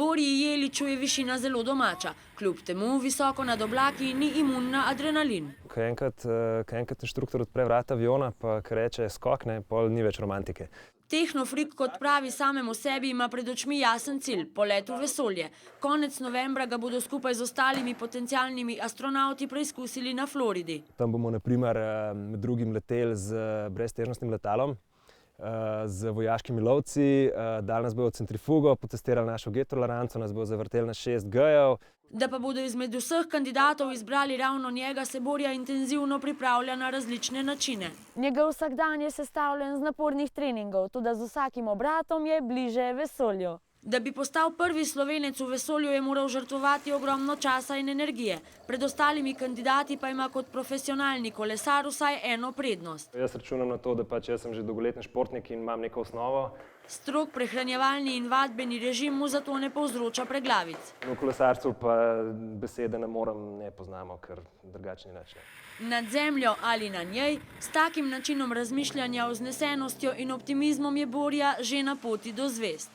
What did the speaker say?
Borji Jeliču je višina zelo domača. Kljub temu visoko nad oblaki ni imun na adrenalin. Ko enkrat inštruktor odpre vrata aviona, pa reče skok, pol ni več romantike. Tehnofrik, kot pravi samemu sebi, ima pred očmi jasen cilj – polet v vesolje. Konec novembra ga bodo skupaj z ostalimi potencialnimi astronavti preizkusili na Floridi. Tam bomo na primer med drugim leteli z breztežnostnim letalom, z vojaškimi lovci, dali nas bojo v centrifugo, potestirali našo G-toleranco, nas bojo zavrteli na 6 G-jev. Da pa bodo izmed vseh kandidatov izbrali ravno njega, se Borja intenzivno pripravlja na različne načine. Njegov vsakdan je sestavljen z napornih treningov, tudi z vsakim obratom je bliže vesolju. Da bi postal prvi Slovenec v vesolju, je moral žrtvovati ogromno časa in energije. Pred ostalimi kandidati pa ima kot profesionalni kolesar vsaj eno prednost. Jaz računam na to, da jaz sem že dolgoletni športnik in imam neko osnovo. Strog prehranjevalni in vadbeni režim mu zato ne povzroča preglavic. V kolesarstvu pa besede ne poznamo, ker drugačni način. Nad zemljo ali na njej, s takim načinom razmišljanja, vznesenostjo in optimizmom je Borja že na poti do zvezd.